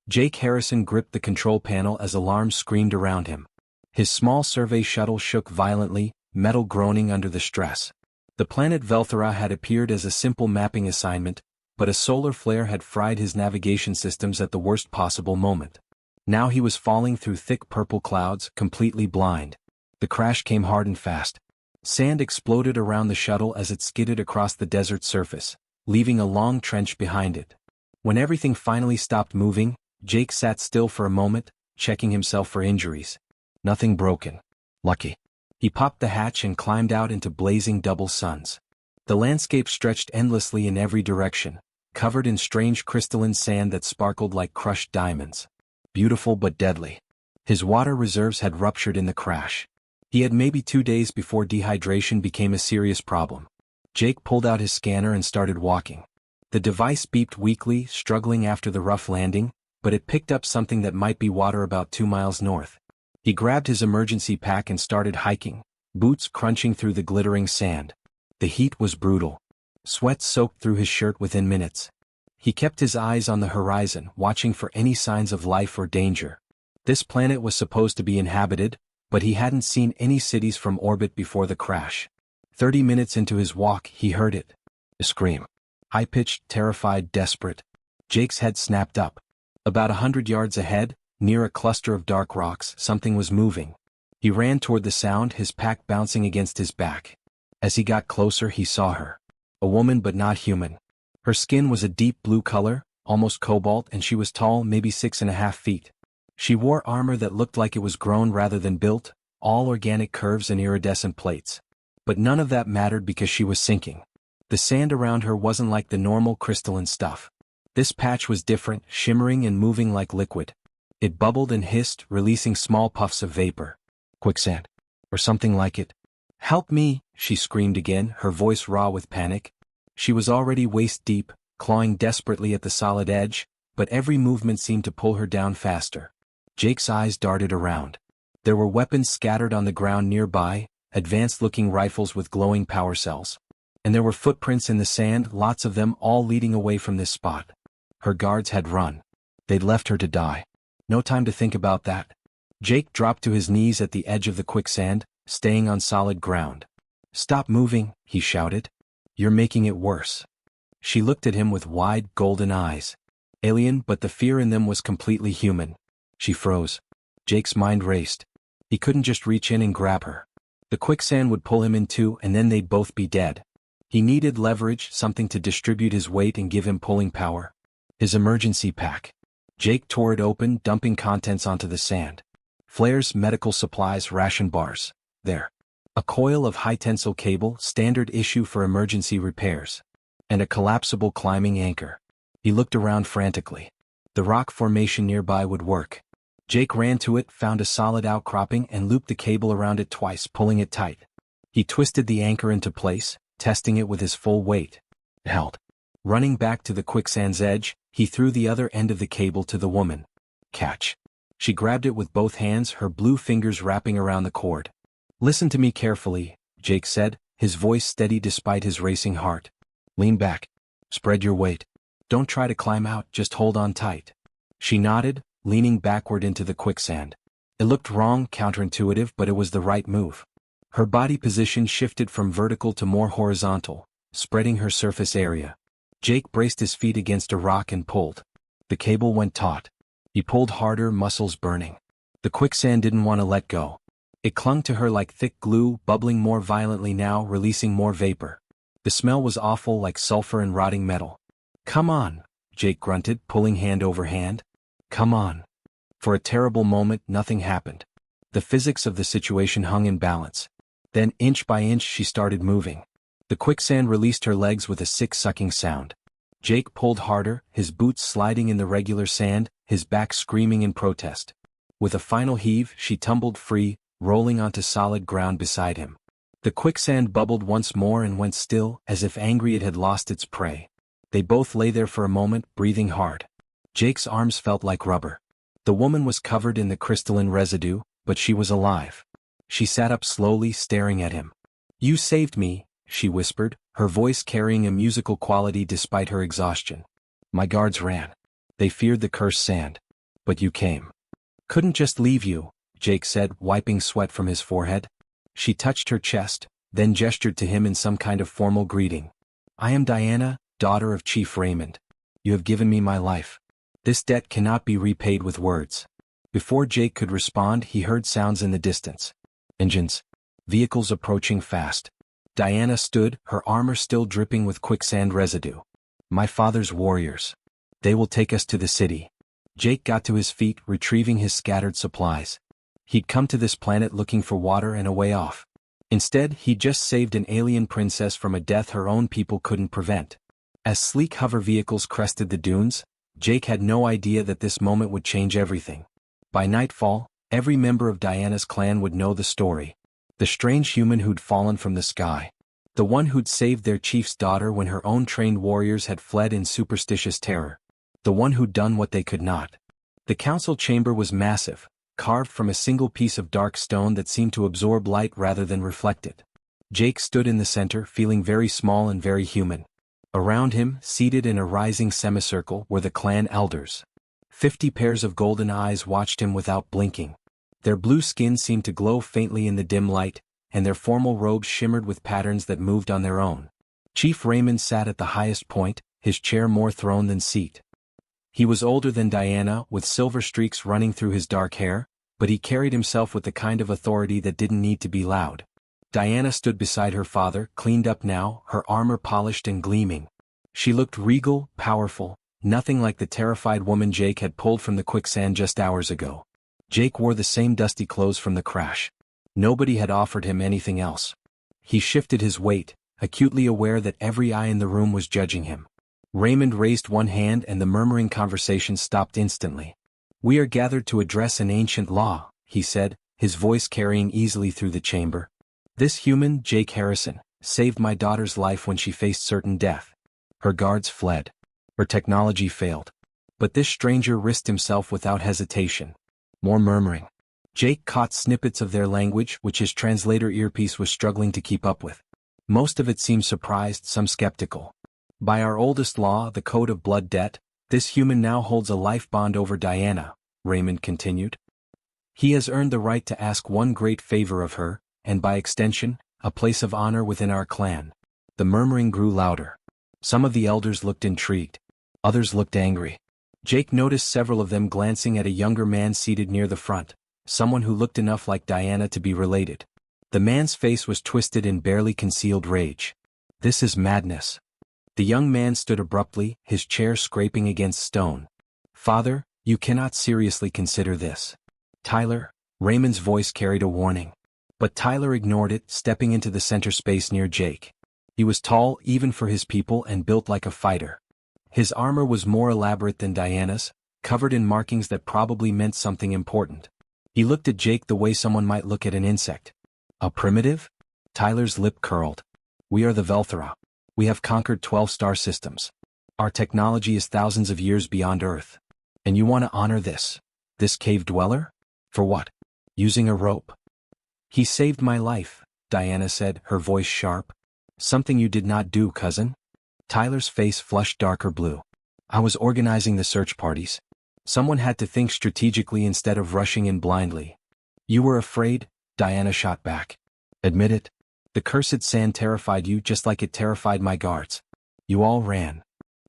Jake Harrison gripped the control panel as alarms screamed around him. His small survey shuttle shook violently, metal groaning under the stress. The planet Velthera had appeared as a simple mapping assignment, but a solar flare had fried his navigation systems at the worst possible moment. Now he was falling through thick purple clouds, completely blind. The crash came hard and fast. Sand exploded around the shuttle as it skidded across the desert surface, leaving a long trench behind it. When everything finally stopped moving, Jake sat still for a moment, checking himself for injuries. Nothing broken. Lucky. He popped the hatch and climbed out into blazing double suns. The landscape stretched endlessly in every direction, covered in strange crystalline sand that sparkled like crushed diamonds. Beautiful but deadly. His water reserves had ruptured in the crash. He had maybe 2 days before dehydration became a serious problem. Jake pulled out his scanner and started walking. The device beeped weakly, struggling after the rough landing, but it picked up something that might be water about 2 miles north. He grabbed his emergency pack and started hiking, boots crunching through the glittering sand. The heat was brutal. Sweat soaked through his shirt within minutes. He kept his eyes on the horizon, watching for any signs of life or danger. This planet was supposed to be inhabited, but he hadn't seen any cities from orbit before the crash. 30 minutes into his walk, he heard it. A scream. High-pitched, terrified, desperate. Jake's head snapped up. About 100 yards ahead, near a cluster of dark rocks, something was moving. He ran toward the sound, his pack bouncing against his back. As he got closer, he saw her. A woman but not human. Her skin was a deep blue color, almost cobalt, and she was tall, maybe 6.5 feet. She wore armor that looked like it was grown rather than built, all organic curves and iridescent plates. But none of that mattered because she was sinking. The sand around her wasn't like the normal crystalline stuff. This patch was different, shimmering and moving like liquid. It bubbled and hissed, releasing small puffs of vapor. Quicksand. Or something like it. "Help me," she screamed again, her voice raw with panic. She was already waist-deep, clawing desperately at the solid edge, but every movement seemed to pull her down faster. Jake's eyes darted around. There were weapons scattered on the ground nearby, advanced-looking rifles with glowing power cells. And there were footprints in the sand, lots of them, all leading away from this spot. Her guards had run. They'd left her to die. No time to think about that. Jake dropped to his knees at the edge of the quicksand, staying on solid ground. "Stop moving," he shouted. "You're making it worse." She looked at him with wide, golden eyes. Alien, but the fear in them was completely human. She froze. Jake's mind raced. He couldn't just reach in and grab her. The quicksand would pull him in too, and then they'd both be dead. He needed leverage, something to distribute his weight and give him pulling power. His emergency pack. Jake tore it open, dumping contents onto the sand. Flares, medical supplies, ration bars. There. A coil of high-tensile cable, standard issue for emergency repairs. And a collapsible climbing anchor. He looked around frantically. The rock formation nearby would work. Jake ran to it, found a solid outcropping, and looped the cable around it twice, pulling it tight. He twisted the anchor into place, testing it with his full weight. It held. Running back to the quicksand's edge, he threw the other end of the cable to the woman. "Catch." She grabbed it with both hands, her blue fingers wrapping around the cord. "Listen to me carefully," Jake said, his voice steady despite his racing heart. "Lean back. Spread your weight. Don't try to climb out, just hold on tight." She nodded, leaning backward into the quicksand. It looked wrong, counterintuitive, but it was the right move. Her body position shifted from vertical to more horizontal, spreading her surface area. Jake braced his feet against a rock and pulled. The cable went taut. He pulled harder, muscles burning. The quicksand didn't want to let go. It clung to her like thick glue, bubbling more violently now, releasing more vapor. The smell was awful, like sulfur and rotting metal. "Come on," Jake grunted, pulling hand over hand. "Come on." For a terrible moment, nothing happened. The physics of the situation hung in balance. Then, inch by inch, she started moving. The quicksand released her legs with a sick sucking sound. Jake pulled harder, his boots sliding in the regular sand, his back screaming in protest. With a final heave, she tumbled free, rolling onto solid ground beside him. The quicksand bubbled once more and went still, as if angry it had lost its prey. They both lay there for a moment, breathing hard. Jake's arms felt like rubber. The woman was covered in the crystalline residue, but she was alive. She sat up slowly, staring at him. "You saved me," she whispered, her voice carrying a musical quality despite her exhaustion. "My guards ran. They feared the cursed sand. But you came. Couldn't just leave you, Jake said, wiping sweat from his forehead. She touched her chest, then gestured to him in some kind of formal greeting. I am Diana, daughter of Chief Raymond. You have given me my life. This debt cannot be repaid with words. Before Jake could respond, he heard sounds in the distance. Engines. Vehicles approaching fast. Diana stood, her armor still dripping with quicksand residue. My father's warriors. They will take us to the city. Jake got to his feet, retrieving his scattered supplies. He'd come to this planet looking for water and a way off. Instead, he'd just saved an alien princess from a death her own people couldn't prevent. As sleek hover vehicles crested the dunes, Jake had no idea that this moment would change everything. By nightfall, every member of Diana's clan would know the story. The strange human who'd fallen from the sky. The one who'd saved their chief's daughter when her own trained warriors had fled in superstitious terror. The one who'd done what they could not. The council chamber was massive, carved from a single piece of dark stone that seemed to absorb light rather than reflect it. Jake stood in the center, feeling very small and very human. Around him, seated in a rising semicircle, were the clan elders. 50 pairs of golden eyes watched him without blinking. Their blue skin seemed to glow faintly in the dim light, and their formal robes shimmered with patterns that moved on their own. Chief Raymond sat at the highest point, his chair more throne than seat. He was older than Diana, with silver streaks running through his dark hair, but he carried himself with the kind of authority that didn't need to be loud. Diana stood beside her father, cleaned up now, her armor polished and gleaming. She looked regal, powerful, nothing like the terrified woman Jake had pulled from the quicksand just hours ago. Jake wore the same dusty clothes from the crash. Nobody had offered him anything else. He shifted his weight, acutely aware that every eye in the room was judging him. Raymond raised one hand and the murmuring conversation stopped instantly. We are gathered to address an ancient law, he said, his voice carrying easily through the chamber. This human, Jake Harrison, saved my daughter's life when she faced certain death. Her guards fled. Her technology failed. But this stranger risked himself without hesitation. More murmuring. Jake caught snippets of their language which his translator earpiece was struggling to keep up with. Most of it seemed surprised, some skeptical. By our oldest law, the Code of Blood Debt, this human now holds a life bond over Diana, Raymond continued. He has earned the right to ask one great favor of her, and by extension, a place of honor within our clan. The murmuring grew louder. Some of the elders looked intrigued. Others looked angry. Jake noticed several of them glancing at a younger man seated near the front, someone who looked enough like Diana to be related. The man's face was twisted in barely concealed rage. This is madness. The young man stood abruptly, his chair scraping against stone. Father, you cannot seriously consider this. Tyler, Raymond's voice carried a warning. But Tyler ignored it, stepping into the center space near Jake. He was tall, even for his people, and built like a fighter. His armor was more elaborate than Diana's, covered in markings that probably meant something important. He looked at Jake the way someone might look at an insect. A primitive? Tyler's lip curled. We are the Velthera. We have conquered 12 star systems. Our technology is thousands of years beyond Earth. And you want to honor this cave dweller? For what? Using a rope. He saved my life, Diana said, her voice sharp. Something you did not do, cousin? Tyler's face flushed darker blue. I was organizing the search parties. Someone had to think strategically instead of rushing in blindly. You were afraid, Diana shot back. Admit it. The cursed sand terrified you just like it terrified my guards. You all ran.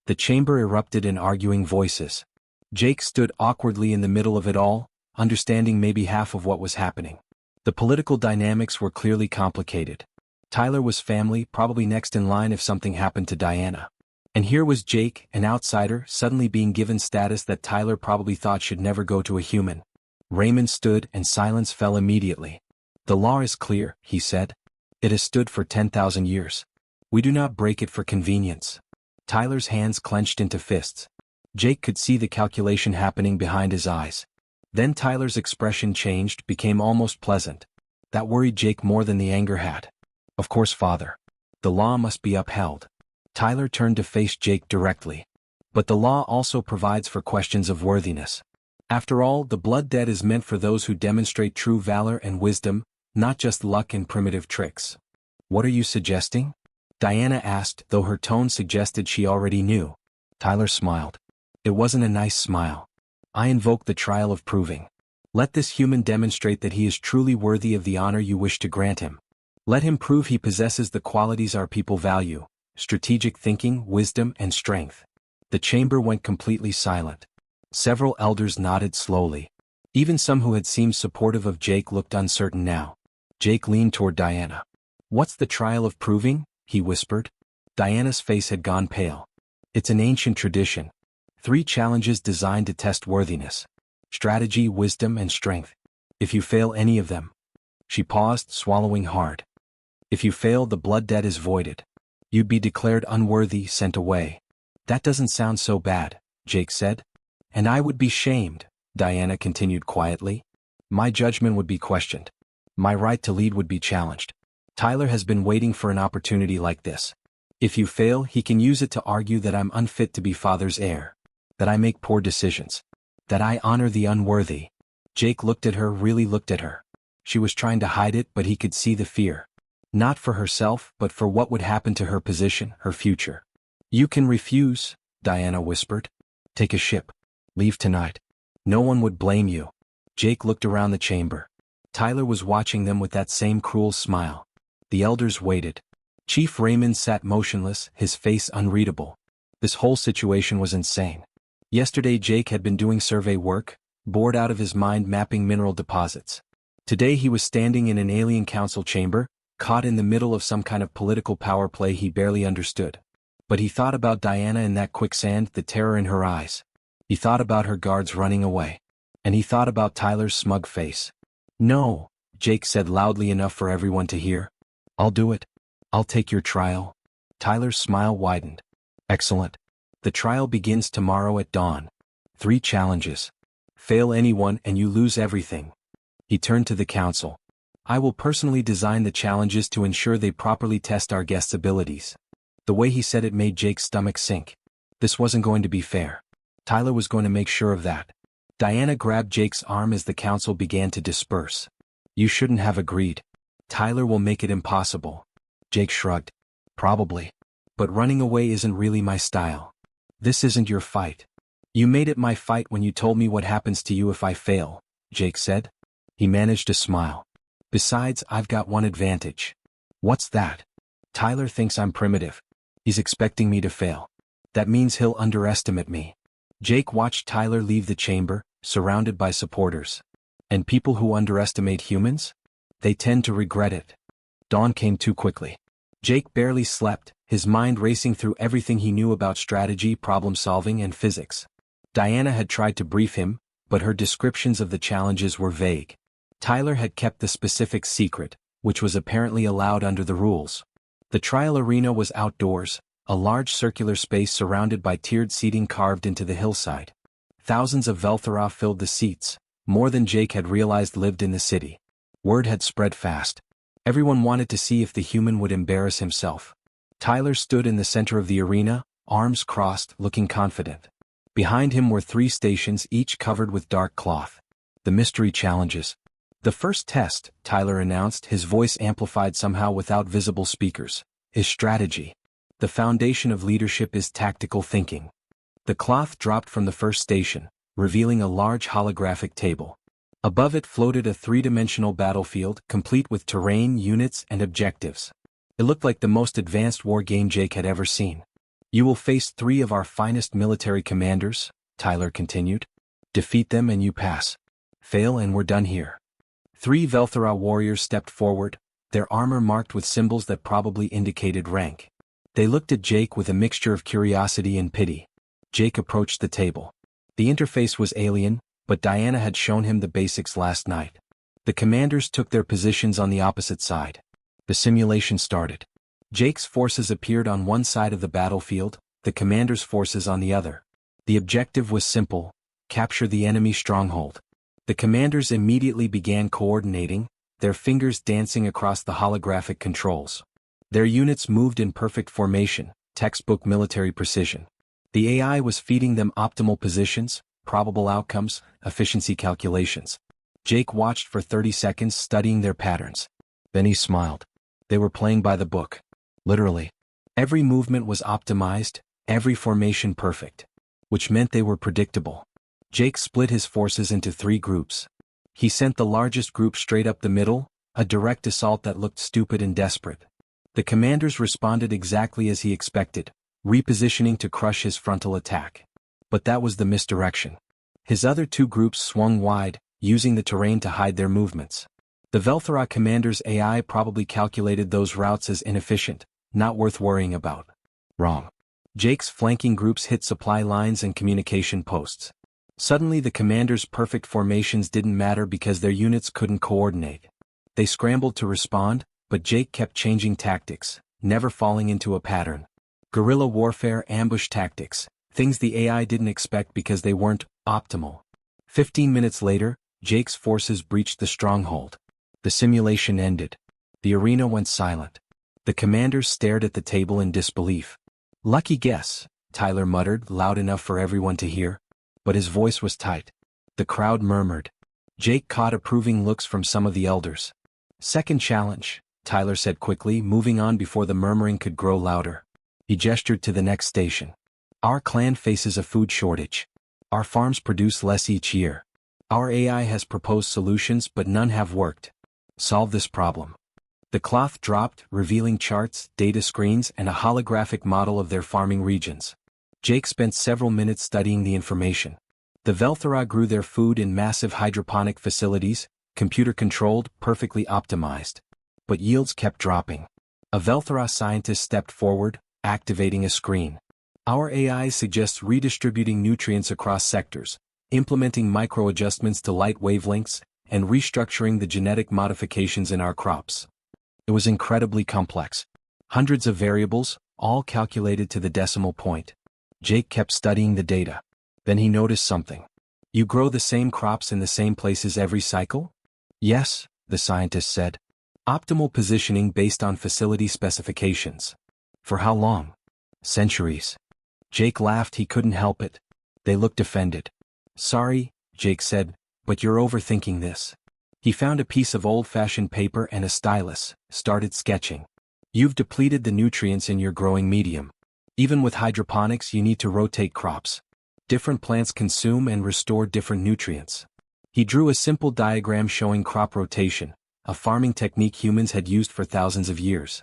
The chamber erupted in arguing voices. Jake stood awkwardly in the middle of it all, understanding maybe half of what was happening. The political dynamics were clearly complicated. Tyler was family, probably next in line if something happened to Diana. And here was Jake, an outsider, suddenly being given status that Tyler probably thought should never go to a human. Raymond stood and silence fell immediately. The law is clear, he said. It has stood for 10,000 years. We do not break it for convenience. Tyler's hands clenched into fists. Jake could see the calculation happening behind his eyes. Then Tyler's expression changed, became almost pleasant. That worried Jake more than the anger had. Of course, father. The law must be upheld. Tyler turned to face Jake directly. But the law also provides for questions of worthiness. After all, the blood debt is meant for those who demonstrate true valor and wisdom, not just luck and primitive tricks. What are you suggesting? Diana asked, though her tone suggested she already knew. Tyler smiled. It wasn't a nice smile. I invoke the trial of proving. Let this human demonstrate that he is truly worthy of the honor you wish to grant him. Let him prove he possesses the qualities our people value: strategic thinking, wisdom, and strength. The chamber went completely silent. Several elders nodded slowly. Even some who had seemed supportive of Jake looked uncertain now. Jake leaned toward Diana. "What's the trial of proving?" he whispered. Diana's face had gone pale. "It's an ancient tradition. 3 challenges designed to test worthiness: strategy, wisdom, and strength. If you fail any of them—" She paused, swallowing hard. "If you fail, the blood debt is voided. You'd be declared unworthy, sent away." "That doesn't sound so bad," Jake said. "And I would be shamed," Diana continued quietly. "My judgment would be questioned. My right to lead would be challenged. Tyler has been waiting for an opportunity like this. If you fail, he can use it to argue that I'm unfit to be father's heir, that I make poor decisions, that I honor the unworthy." Jake looked at her, really looked at her. She was trying to hide it, but he could see the fear. Not for herself, but for what would happen to her position, her future. "You can refuse," Diana whispered. "Take a ship. Leave tonight. No one would blame you." Jake looked around the chamber. Tyler was watching them with that same cruel smile. The elders waited. Chief Raymond sat motionless, his face unreadable. This whole situation was insane. Yesterday Jake had been doing survey work, bored out of his mind mapping mineral deposits. Today he was standing in an alien council chamber, caught in the middle of some kind of political power play he barely understood. But he thought about Diana in that quicksand, the terror in her eyes. He thought about her guards running away. And he thought about Tyler's smug face. "No," Jake said loudly enough for everyone to hear. "I'll do it. I'll take your trial." Tyler's smile widened. "Excellent. The trial begins tomorrow at dawn. 3 challenges. Fail anyone and you lose everything." He turned to the council. "I will personally design the challenges to ensure they properly test our guests' abilities." The way he said it made Jake's stomach sink. This wasn't going to be fair. Tyler was going to make sure of that. Diana grabbed Jake's arm as the council began to disperse. "You shouldn't have agreed. Tyler will make it impossible." Jake shrugged. "Probably. But running away isn't really my style. This isn't your fight." "You made it my fight when you told me what happens to you if I fail," Jake said. He managed to smile. "Besides, I've got one advantage." "What's that?" "Tyler thinks I'm primitive. He's expecting me to fail. That means he'll underestimate me." Jake watched Tyler leave the chamber, surrounded by supporters. "And people who underestimate humans? They tend to regret it." Dawn came too quickly. Jake barely slept, his mind racing through everything he knew about strategy, problem-solving, and physics. Diana had tried to brief him, but her descriptions of the challenges were vague. Tyler had kept the specifics secret, which was apparently allowed under the rules. The trial arena was outdoors, a large circular space surrounded by tiered seating carved into the hillside. Thousands of Velthara filled the seats, more than Jake had realized lived in the city. Word had spread fast. Everyone wanted to see if the human would embarrass himself. Tyler stood in the center of the arena, arms crossed, looking confident. Behind him were 3 stations, each covered with dark cloth. The mystery challenges. "The first test," Tyler announced, his voice amplified somehow without visible speakers, "is strategy. The foundation of leadership is tactical thinking." The cloth dropped from the first station, revealing a large holographic table. Above it floated a 3-dimensional battlefield, complete with terrain, units, and objectives. It looked like the most advanced war game Jake had ever seen. "You will face 3 of our finest military commanders," Tyler continued. "Defeat them and you pass. Fail and we're done here." 3 Velthara warriors stepped forward, their armor marked with symbols that probably indicated rank. They looked at Jake with a mixture of curiosity and pity. Jake approached the table. The interface was alien, but Diana had shown him the basics last night. The commanders took their positions on the opposite side. The simulation started. Jake's forces appeared on one side of the battlefield, the commander's forces on the other. The objective was simple: capture the enemy stronghold. The commanders immediately began coordinating, their fingers dancing across the holographic controls. Their units moved in perfect formation, textbook military precision. The AI was feeding them optimal positions, probable outcomes, efficiency calculations. Jake watched for 30 seconds, studying their patterns. Then he smiled. They were playing by the book. Literally. Every movement was optimized, every formation perfect. Which meant they were predictable. Jake split his forces into 3 groups. He sent the largest group straight up the middle, a direct assault that looked stupid and desperate. The commanders responded exactly as he expected, repositioning to crush his frontal attack. But that was the misdirection. His other 2 groups swung wide, using the terrain to hide their movements. The Vaelae commander's AI probably calculated those routes as inefficient, not worth worrying about. Wrong. Jake's flanking groups hit supply lines and communication posts. Suddenly the commander's perfect formations didn't matter because their units couldn't coordinate. They scrambled to respond, but Jake kept changing tactics, never falling into a pattern. Guerrilla warfare, ambush tactics, things the AI didn't expect because they weren't optimal. 15 minutes later, Jake's forces breached the stronghold. The simulation ended. The arena went silent. The commanders stared at the table in disbelief. "Lucky guess," Tyler muttered, loud enough for everyone to hear. But his voice was tight. The crowd murmured. Jake caught approving looks from some of the elders. "Second challenge," Tyler said quickly, moving on before the murmuring could grow louder. He gestured to the next station. "Our clan faces a food shortage. Our farms produce less each year. Our AI has proposed solutions but none have worked. Solve this problem." The cloth dropped, revealing charts, data screens, and a holographic model of their farming regions. Jake spent several minutes studying the information. The Vaelae grew their food in massive hydroponic facilities, computer-controlled, perfectly optimized. But yields kept dropping. A Vaelae scientist stepped forward, activating a screen. "Our AI suggests redistributing nutrients across sectors, implementing micro-adjustments to light wavelengths, and restructuring the genetic modifications in our crops." It was incredibly complex. Hundreds of variables, all calculated to the decimal point. Jake kept studying the data. Then he noticed something. "You grow the same crops in the same places every cycle?" "Yes," the scientist said. "Optimal positioning based on facility specifications." "For how long?" "Centuries." Jake laughed. He couldn't help it. They looked offended. "Sorry," Jake said, "but you're overthinking this." He found a piece of old-fashioned paper and a stylus, started sketching. "You've depleted the nutrients in your growing medium. Even with hydroponics you need to rotate crops. Different plants consume and restore different nutrients." He drew a simple diagram showing crop rotation, a farming technique humans had used for thousands of years.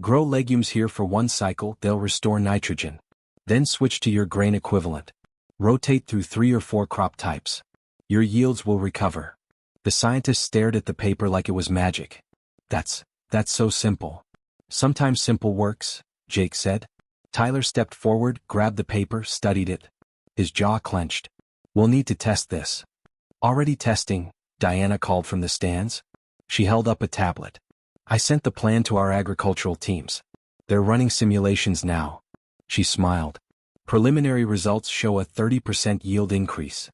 "Grow legumes here for one cycle, they'll restore nitrogen. Then switch to your grain equivalent. Rotate through 3 or 4 crop types. Your yields will recover." The scientist stared at the paper like it was magic. That's so simple." "Sometimes simple works," Jake said. Tyler stepped forward, grabbed the paper, studied it. His jaw clenched. "We'll need to test this." "Already testing," Diana called from the stands. She held up a tablet. "I sent the plan to our agricultural teams. They're running simulations now." She smiled. "Preliminary results show a 30% yield increase."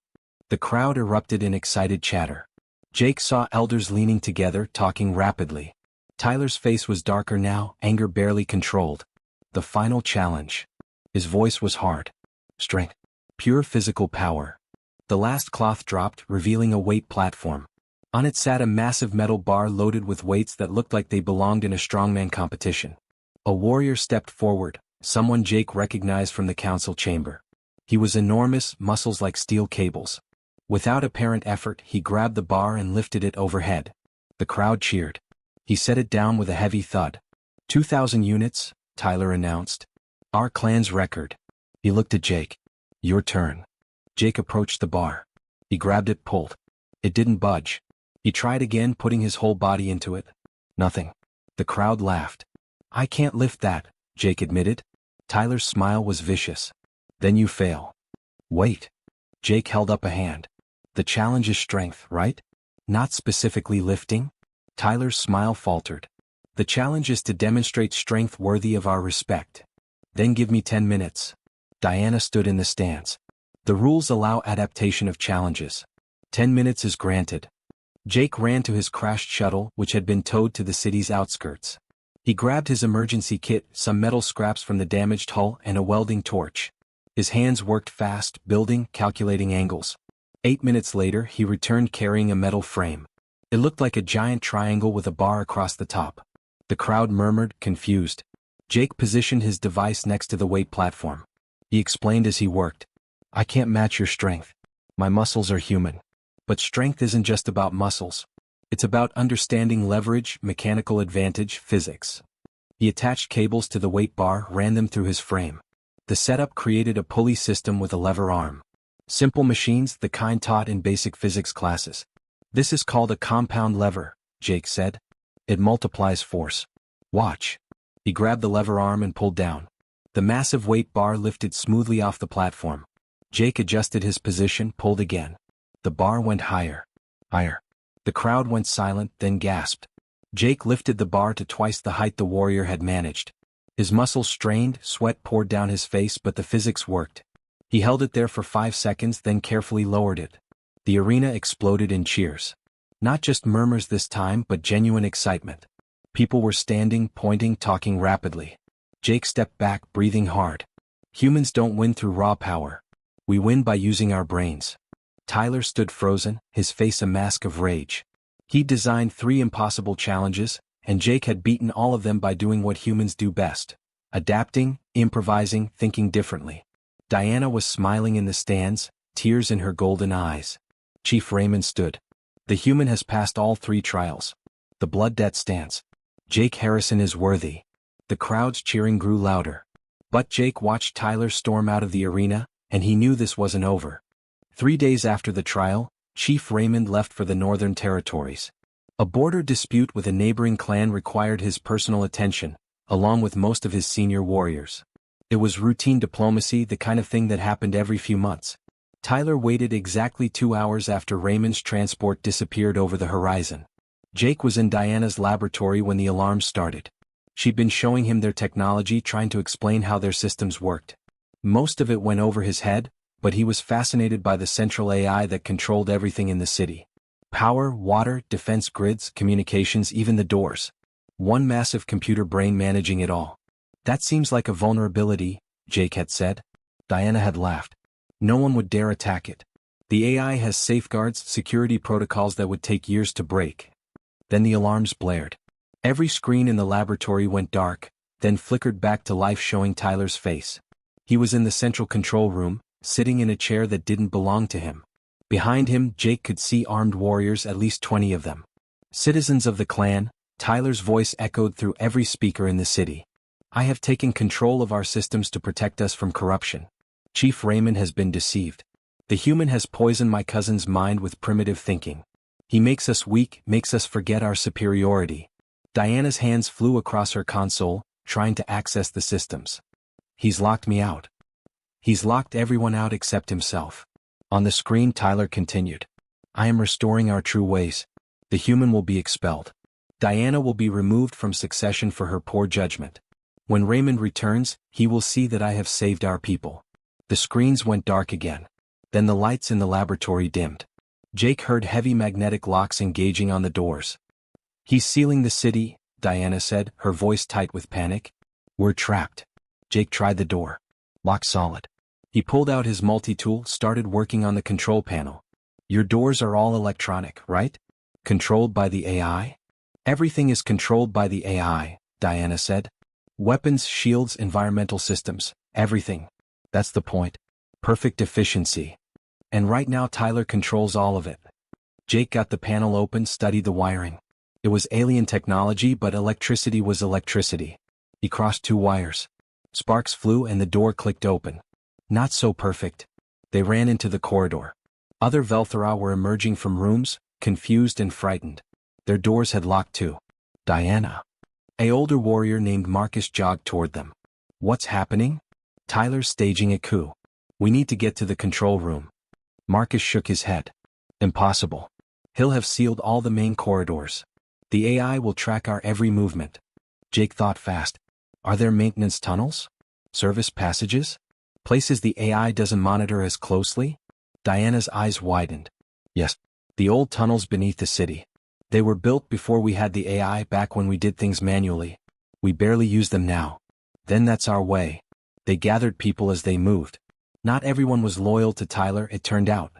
The crowd erupted in excited chatter. Jake saw elders leaning together, talking rapidly. Tyler's face was darker now, anger barely controlled. "The final challenge." His voice was hard. "Strength. Pure physical power." The last cloth dropped, revealing a weight platform. On it sat a massive metal bar loaded with weights that looked like they belonged in a strongman competition. A warrior stepped forward, someone Jake recognized from the council chamber. He was enormous, muscles like steel cables. Without apparent effort, he grabbed the bar and lifted it overhead. The crowd cheered. He set it down with a heavy thud. 2,000 units, Tyler announced. "Our clan's record." He looked at Jake. "Your turn." Jake approached the bar. He grabbed it, pulled. It didn't budge. He tried again, putting his whole body into it. Nothing. The crowd laughed. "I can't lift that," Jake admitted. Tyler's smile was vicious. "Then you fail." "Wait." Jake held up a hand. "The challenge is strength, right? Not specifically lifting?" Tyler's smile faltered. "The challenge is to demonstrate strength worthy of our respect." "Then give me 10 minutes. Diana stood in the stands. "The rules allow adaptation of challenges. 10 minutes is granted." Jake ran to his crashed shuttle, which had been towed to the city's outskirts. He grabbed his emergency kit, some metal scraps from the damaged hull, and a welding torch. His hands worked fast, building, calculating angles. 8 minutes later, he returned carrying a metal frame. It looked like a giant triangle with a bar across the top. The crowd murmured, confused. Jake positioned his device next to the weight platform. He explained as he worked. "I can't match your strength. My muscles are human. But strength isn't just about muscles. It's about understanding leverage, mechanical advantage, physics. He attached cables to the weight bar, ran them through his frame. The setup created a pulley system with a lever arm. Simple machines, the kind taught in basic physics classes. This is called a compound lever, Jake said. It multiplies force. Watch. He grabbed the lever arm and pulled down. The massive weight bar lifted smoothly off the platform. Jake adjusted his position, pulled again. The bar went higher. Higher. The crowd went silent, then gasped. Jake lifted the bar to twice the height the warrior had managed. His muscles strained, sweat poured down his face, but the physics worked. He held it there for 5 seconds, then carefully lowered it. The arena exploded in cheers. Not just murmurs this time, but genuine excitement. People were standing, pointing, talking rapidly. Jake stepped back, breathing hard. Humans don't win through raw power. We win by using our brains. Tyler stood frozen, his face a mask of rage. He'd designed 3 impossible challenges, and Jake had beaten all of them by doing what humans do best: adapting, improvising, thinking differently. Diana was smiling in the stands, tears in her golden eyes. Chief Raymond stood. The human has passed all 3 trials. The blood debt stands. Jake Harrison is worthy. The crowd's cheering grew louder. But Jake watched Tyler storm out of the arena, and he knew this wasn't over. 3 days after the trial, Chief Raymond left for the Northern Territories. A border dispute with a neighboring clan required his personal attention, along with most of his senior warriors. It was routine diplomacy, the kind of thing that happened every few months. Tyler waited exactly 2 hours after Raymond's transport disappeared over the horizon. Jake was in Diana's laboratory when the alarm started. She'd been showing him their technology, trying to explain how their systems worked. Most of it went over his head, but he was fascinated by the central AI that controlled everything in the city. Power, water, defense grids, communications, even the doors. One massive computer brain managing it all. That seems like a vulnerability, Jake had said. Diana had laughed. No one would dare attack it. The AI has safeguards, security protocols that would take years to break. Then the alarms blared. Every screen in the laboratory went dark, then flickered back to life, showing Tyler's face. He was in the central control room, sitting in a chair that didn't belong to him. Behind him, Jake could see armed warriors, at least 20 of them. Citizens of the clan, Tyler's voice echoed through every speaker in the city. I have taken control of our systems to protect us from corruption. Chief Raymond has been deceived. The human has poisoned my cousin's mind with primitive thinking. He makes us weak, makes us forget our superiority. Diana's hands flew across her console, trying to access the systems. He's locked me out. He's locked everyone out except himself. On the screen, Tyler continued. I am restoring our true ways. The human will be expelled. Diana will be removed from succession for her poor judgment. When Raymond returns, he will see that I have saved our people. The screens went dark again. Then the lights in the laboratory dimmed. Jake heard heavy magnetic locks engaging on the doors. He's sealing the city, Diana said, her voice tight with panic. We're trapped. Jake tried the door. Locked solid. He pulled out his multi-tool, started working on the control panel. Your doors are all electronic, right? Controlled by the AI? Everything is controlled by the AI, Diana said. Weapons, shields, environmental systems, everything. That's the point. Perfect efficiency. And right now Tyler controls all of it. Jake got the panel open, studied the wiring. It was alien technology, but electricity was electricity. He crossed 2 wires. Sparks flew and the door clicked open. Not so perfect. They ran into the corridor. Other Velthara were emerging from rooms, confused and frightened. Their doors had locked too. Diana. An older warrior named Marcus jogged toward them. What's happening? Tyler's staging a coup. We need to get to the control room. Marcus shook his head. Impossible. He'll have sealed all the main corridors. The AI will track our every movement. Jake thought fast. Are there maintenance tunnels? Service passages? Places the AI doesn't monitor as closely? Diana's eyes widened. Yes. The old tunnels beneath the city. They were built before we had the AI, back when we did things manually. We barely use them now. Then that's our way. They gathered people as they moved. Not everyone was loyal to Tyler, it turned out.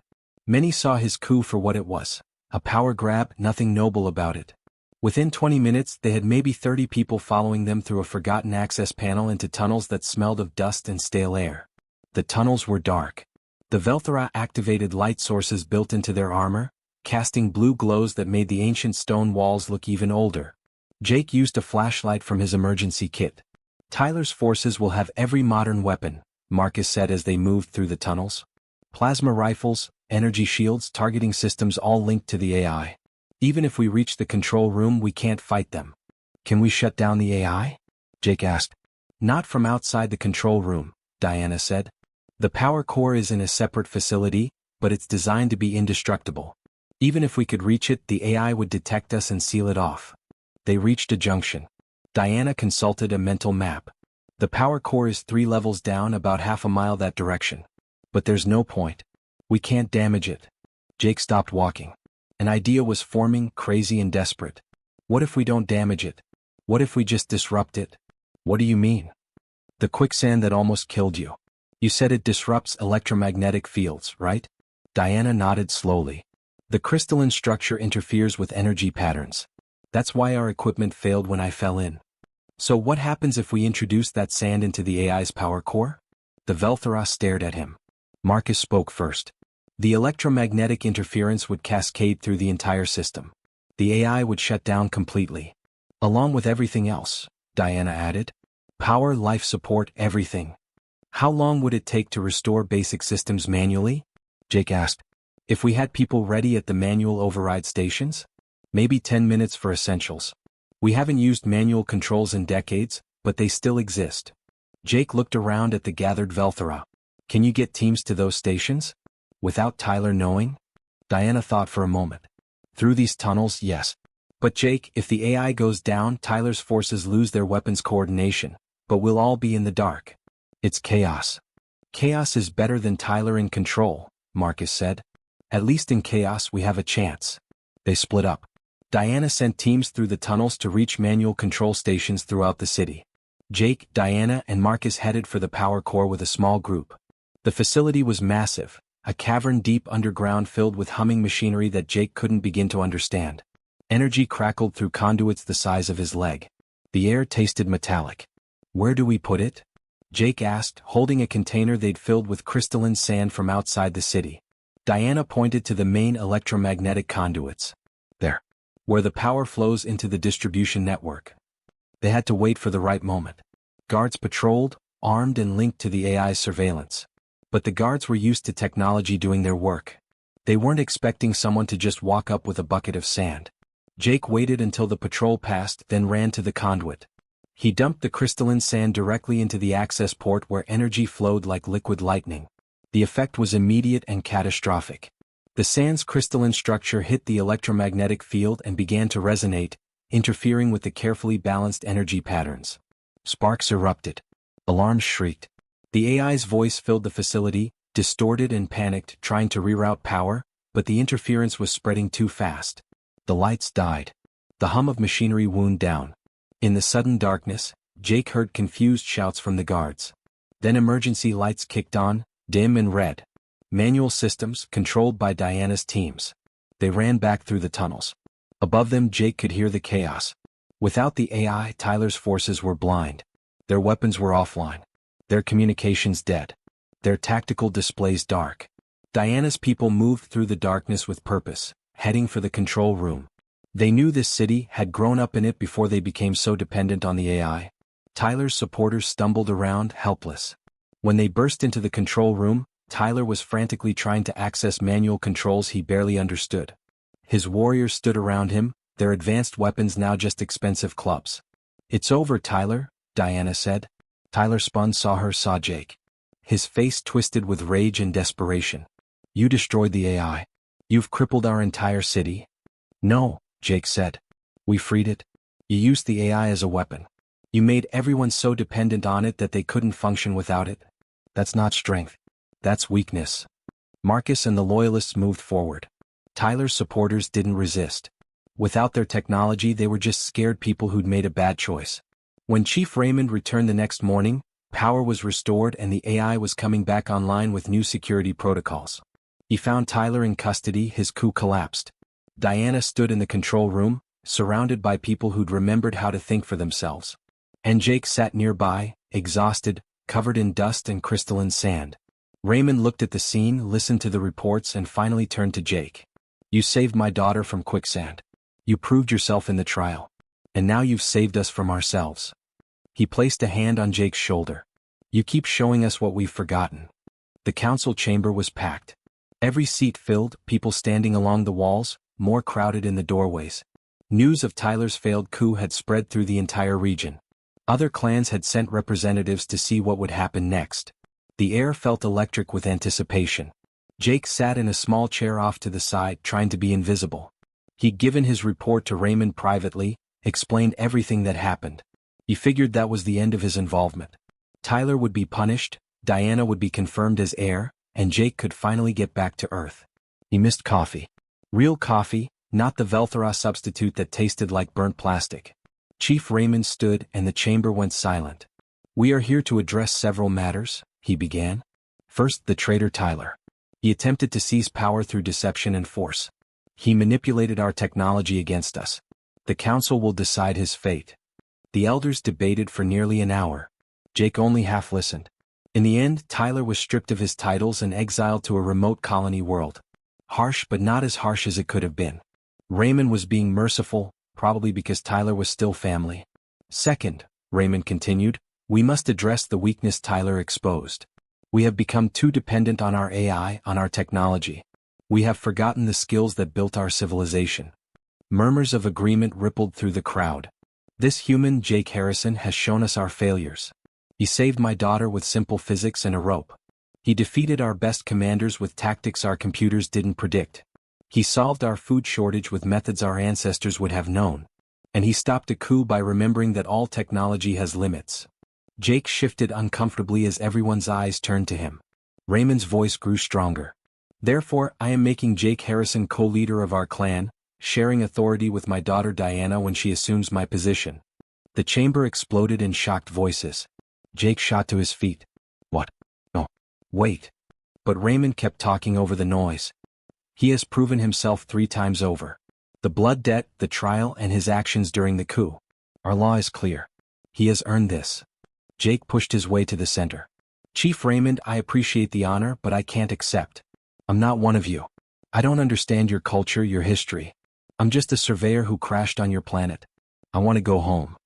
Many saw his coup for what it was. A power grab, nothing noble about it. Within 20 minutes, they had maybe 30 people following them through a forgotten access panel into tunnels that smelled of dust and stale air. The tunnels were dark. The Velthara activated light sources built into their armor, casting blue glows that made the ancient stone walls look even older. Jake used a flashlight from his emergency kit. Tyler's forces will have every modern weapon, Marcus said as they moved through the tunnels. Plasma rifles, energy shields, targeting systems all linked to the AI. Even if we reach the control room, we can't fight them. Can we shut down the AI? Jake asked. Not from outside the control room, Diana said. The power core is in a separate facility, but it's designed to be indestructible. Even if we could reach it, the AI would detect us and seal it off. They reached a junction. Diana consulted a mental map. The power core is 3 levels down, about half a mile that direction. But there's no point. We can't damage it. Jake stopped walking. An idea was forming, crazy and desperate. What if we don't damage it? What if we just disrupt it? What do you mean? The quicksand that almost killed you. You said it disrupts electromagnetic fields, right? Diana nodded slowly. The crystalline structure interferes with energy patterns. That's why our equipment failed when I fell in. So what happens if we introduce that sand into the AI's power core? The Velthara stared at him. Marcus spoke first. The electromagnetic interference would cascade through the entire system. The AI would shut down completely. Along with everything else, Diana added. Power, life support, everything. How long would it take to restore basic systems manually? Jake asked. If we had people ready at the manual override stations? Maybe 10 minutes for essentials. We haven't used manual controls in decades, but they still exist. Jake looked around at the gathered Velthara. Can you get teams to those stations? Without Tyler knowing? Diana thought for a moment. Through these tunnels, yes. But Jake, if the AI goes down, Tyler's forces lose their weapons coordination, but we'll all be in the dark. It's chaos. Chaos is better than Tyler in control, Marcus said. At least in chaos we have a chance. They split up. Diana sent teams through the tunnels to reach manual control stations throughout the city. Jake, Diana, and Marcus headed for the power core with a small group. The facility was massive, a cavern deep underground filled with humming machinery that Jake couldn't begin to understand. Energy crackled through conduits the size of his leg. The air tasted metallic. Where do we put it? Jake asked, holding a container they'd filled with crystalline sand from outside the city. Diana pointed to the main electromagnetic conduits. There. Where the power flows into the distribution network. They had to wait for the right moment. Guards patrolled, armed and linked to the AI's surveillance. But the guards were used to technology doing their work. They weren't expecting someone to just walk up with a bucket of sand. Jake waited until the patrol passed, then ran to the conduit. He dumped the crystalline sand directly into the access port where energy flowed like liquid lightning. The effect was immediate and catastrophic. The sand's crystalline structure hit the electromagnetic field and began to resonate, interfering with the carefully balanced energy patterns. Sparks erupted. Alarms shrieked. The AI's voice filled the facility, distorted and panicked, trying to reroute power, but the interference was spreading too fast. The lights died. The hum of machinery wound down. In the sudden darkness, Jake heard confused shouts from the guards. Then emergency lights kicked on, dim and red. Manual systems, controlled by Diana's teams. They ran back through the tunnels. Above them, Jake could hear the chaos. Without the AI, Tyler's forces were blind. Their weapons were offline. Their communications dead. Their tactical displays dark. Diana's people moved through the darkness with purpose, heading for the control room. They knew this city, had grown up in it before they became so dependent on the AI. Tyler's supporters stumbled around, helpless. When they burst into the control room, Tyler was frantically trying to access manual controls he barely understood. His warriors stood around him, their advanced weapons now just expensive clubs. It's over, Tyler, Diana said. Tyler spun, saw Jake. His face twisted with rage and desperation. You destroyed the AI. You've crippled our entire city. No, Jake said. We freed it. You used the AI as a weapon. You made everyone so dependent on it that they couldn't function without it. That's not strength. That's weakness. Marcus and the Loyalists moved forward. Tyler's supporters didn't resist. Without their technology, they were just scared people who'd made a bad choice. When Chief Raymond returned the next morning, power was restored and the AI was coming back online with new security protocols. He found Tyler in custody, his coup collapsed. Diana stood in the control room, surrounded by people who'd remembered how to think for themselves. And Jake sat nearby, exhausted, covered in dust and crystalline sand. Raymond looked at the scene, listened to the reports, and finally turned to Jake. You saved my daughter from Quicksand. You proved yourself in the trial. And now you've saved us from ourselves. He placed a hand on Jake's shoulder. You keep showing us what we've forgotten. The council chamber was packed. Every seat filled, people standing along the walls, more crowded in the doorways. News of Tyler's failed coup had spread through the entire region. Other clans had sent representatives to see what would happen next. The air felt electric with anticipation. Jake sat in a small chair off to the side, trying to be invisible. He'd given his report to Raymond privately, explained everything that happened. He figured that was the end of his involvement. Tyler would be punished, Diana would be confirmed as heir, and Jake could finally get back to Earth. He missed coffee. Real coffee, not the Vaelae substitute that tasted like burnt plastic. Chief Raymond stood and the chamber went silent. We are here to address several matters, he began. First, the traitor Tyler. He attempted to seize power through deception and force. He manipulated our technology against us. The council will decide his fate. The elders debated for nearly an hour. Jake only half listened. In the end, Tyler was stripped of his titles and exiled to a remote colony world. Harsh, but not as harsh as it could have been. Raymond was being merciful, probably because Tyler was still family. Second, Raymond continued, we must address the weakness Tyler exposed. We have become too dependent on our AI, on our technology. We have forgotten the skills that built our civilization. Murmurs of agreement rippled through the crowd. This human, Jake Harrison, has shown us our failures. He saved my daughter with simple physics and a rope. He defeated our best commanders with tactics our computers didn't predict. He solved our food shortage with methods our ancestors would have known. And he stopped a coup by remembering that all technology has limits. Jake shifted uncomfortably as everyone's eyes turned to him. Raymond's voice grew stronger. Therefore, I am making Jake Harrison co-leader of our clan, sharing authority with my daughter Diana when she assumes my position. The chamber exploded in shocked voices. Jake shot to his feet. What? No. Wait. But Raymond kept talking over the noise. He has proven himself 3 times over. The blood debt, the trial, and his actions during the coup. Our law is clear. He has earned this. Jake pushed his way to the center. Chief Raymond, I appreciate the honor, but I can't accept. I'm not one of you. I don't understand your culture, your history. I'm just a surveyor who crashed on your planet. I want to go home.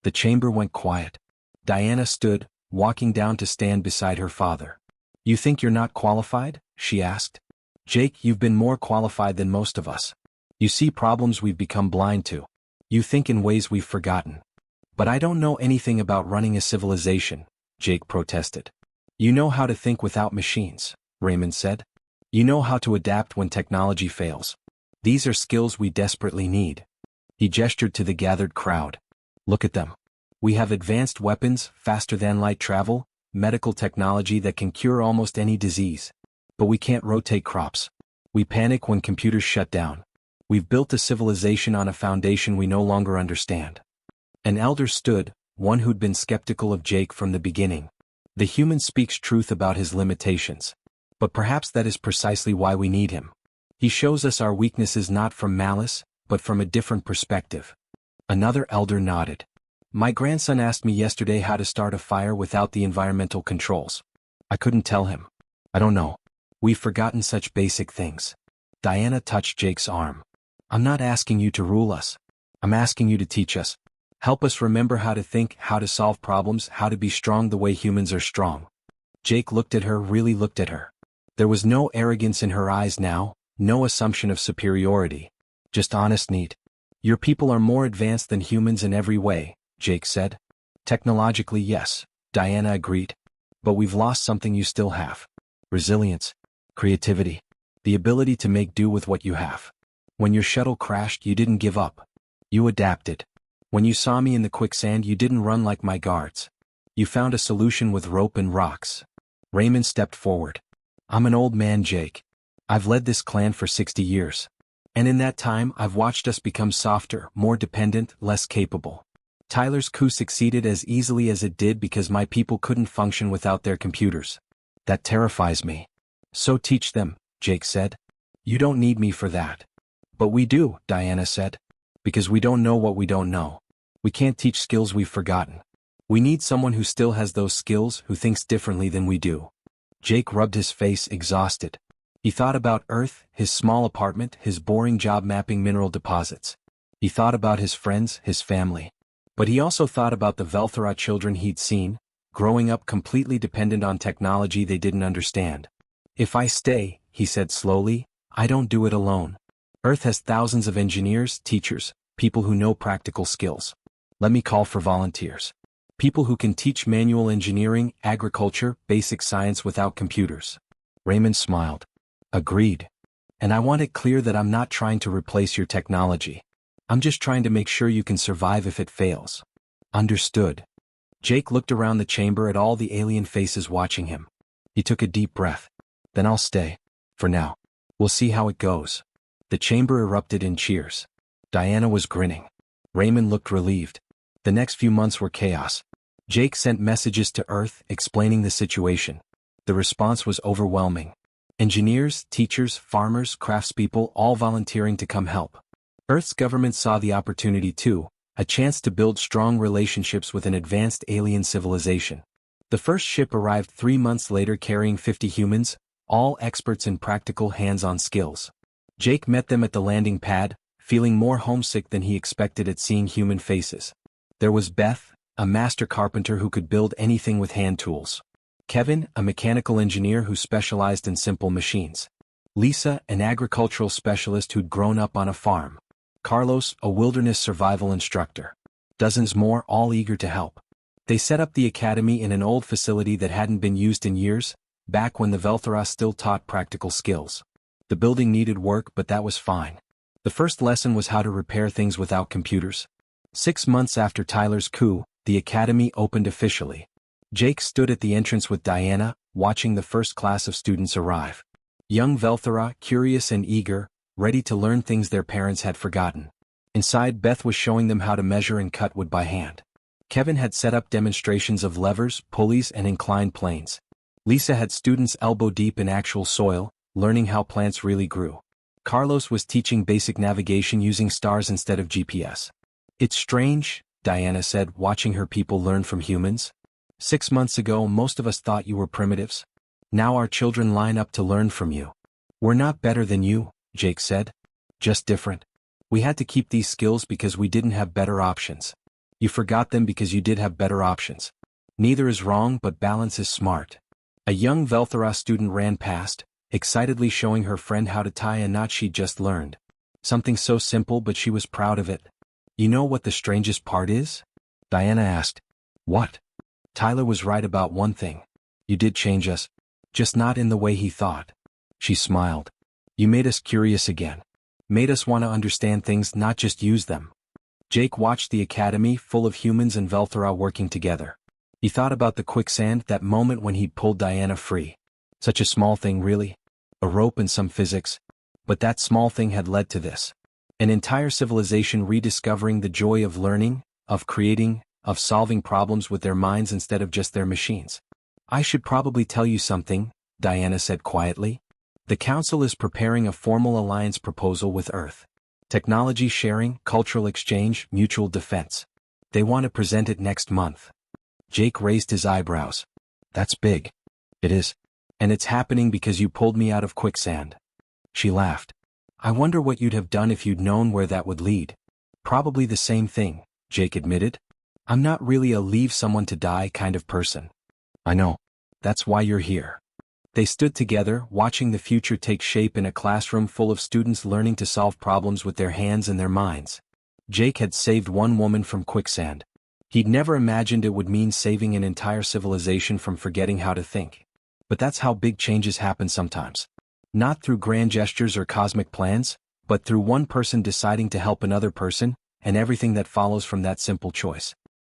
The chamber went quiet. Diana stood, walking down to stand beside her father. You think you're not qualified? She asked. Jake, you've been more qualified than most of us. You see problems we've become blind to. You think in ways we've forgotten. But I don't know anything about running a civilization, Jake protested. You know how to think without machines, Raymond said. You know how to adapt when technology fails. These are skills we desperately need. He gestured to the gathered crowd. Look at them. We have advanced weapons, faster-than-light travel, medical technology that can cure almost any disease. But we can't rotate crops. We panic when computers shut down. We've built a civilization on a foundation we no longer understand. An elder stood, one who'd been skeptical of Jake from the beginning. The human speaks truth about his limitations. But perhaps that is precisely why we need him. He shows us our weaknesses not from malice, but from a different perspective. Another elder nodded. My grandson asked me yesterday how to start a fire without the environmental controls. I couldn't tell him. I don't know. We've forgotten such basic things. Diana touched Jake's arm. I'm not asking you to rule us. I'm asking you to teach us. Help us remember how to think, how to solve problems, how to be strong the way humans are strong. Jake looked at her, really looked at her. There was no arrogance in her eyes now, no assumption of superiority. Just honest need. Your people are more advanced than humans in every way, Jake said. Technologically, yes, Diana agreed. But we've lost something you still have. Resilience. Creativity. The ability to make do with what you have. When your shuttle crashed, you didn't give up. You adapted. When you saw me in the quicksand, you didn't run like my guards. You found a solution with rope and rocks. Raymond stepped forward. I'm an old man, Jake. I've led this clan for 60 years. And in that time, I've watched us become softer, more dependent, less capable. Tyler's coup succeeded as easily as it did because my people couldn't function without their computers. That terrifies me. So teach them, Jake said. You don't need me for that. But we do, Diana said. Because we don't know what we don't know. We can't teach skills we've forgotten. We need someone who still has those skills, who thinks differently than we do. Jake rubbed his face, exhausted. He thought about Earth, his small apartment, his boring job mapping mineral deposits. He thought about his friends, his family. But he also thought about the Velthara children he'd seen, growing up completely dependent on technology they didn't understand. If I stay, he said slowly, I don't do it alone. Earth has thousands of engineers, teachers, people who know practical skills. Let me call for volunteers. People who can teach manual engineering, agriculture, basic science without computers. Raymond smiled. Agreed. And I want it clear that I'm not trying to replace your technology. I'm just trying to make sure you can survive if it fails. Understood. Jake looked around the chamber at all the alien faces watching him. He took a deep breath. Then I'll stay. For now. We'll see how it goes. The chamber erupted in cheers. Diana was grinning. Raymond looked relieved. The next few months were chaos. Jake sent messages to Earth explaining the situation. The response was overwhelming. Engineers, teachers, farmers, craftspeople all volunteering to come help. Earth's government saw the opportunity too, a chance to build strong relationships with an advanced alien civilization. The first ship arrived 3 months later carrying 50 humans, all experts in practical hands-on skills. Jake met them at the landing pad, feeling more homesick than he expected at seeing human faces. There was Beth, a master carpenter who could build anything with hand tools. Kevin, a mechanical engineer who specialized in simple machines. Lisa, an agricultural specialist who'd grown up on a farm. Carlos, a wilderness survival instructor. Dozens more, all eager to help. They set up the academy in an old facility that hadn't been used in years, back when the Velthara still taught practical skills. The building needed work, but that was fine. The first lesson was how to repair things without computers. 6 months after Tyler's coup, the academy opened officially. Jake stood at the entrance with Diana, watching the first class of students arrive. Young Velthara, curious and eager, ready to learn things their parents had forgotten. Inside, Beth was showing them how to measure and cut wood by hand. Kevin had set up demonstrations of levers, pulleys, and inclined planes. Lisa had students elbow-deep in actual soil, learning how plants really grew. Carlos was teaching basic navigation using stars instead of GPS. It's strange, Diana said, watching her people learn from humans. 6 months ago, most of us thought you were primitives. Now our children line up to learn from you. We're not better than you, Jake said. Just different. We had to keep these skills because we didn't have better options. You forgot them because you did have better options. Neither is wrong, but balance is smart. A young Velthara student ran past, excitedly showing her friend how to tie a knot she'd just learned. Something so simple, but she was proud of it. You know what the strangest part is? Diana asked. What? Tyler was right about one thing. You did change us. Just not in the way he thought. She smiled. You made us curious again. Made us want to understand things, not just use them. Jake watched the academy full of humans and Velthara working together. He thought about the quicksand, that moment when he'd pulled Diana free. Such a small thing, really. A rope and some physics. But that small thing had led to this. An entire civilization rediscovering the joy of learning, of creating, of solving problems with their minds instead of just their machines. I should probably tell you something, Diana said quietly. The Council is preparing a formal alliance proposal with Earth. Technology sharing, cultural exchange, mutual defense. They want to present it next month. Jake raised his eyebrows. That's big. It is. And it's happening because you pulled me out of quicksand. She laughed. I wonder what you'd have done if you'd known where that would lead. Probably the same thing, Jake admitted. I'm not really a leave someone to die kind of person. I know. That's why you're here. They stood together, watching the future take shape in a classroom full of students learning to solve problems with their hands and their minds. Jake had saved one woman from quicksand. He'd never imagined it would mean saving an entire civilization from forgetting how to think. But that's how big changes happen sometimes. Not through grand gestures or cosmic plans, but through one person deciding to help another person, and everything that follows from that simple choice.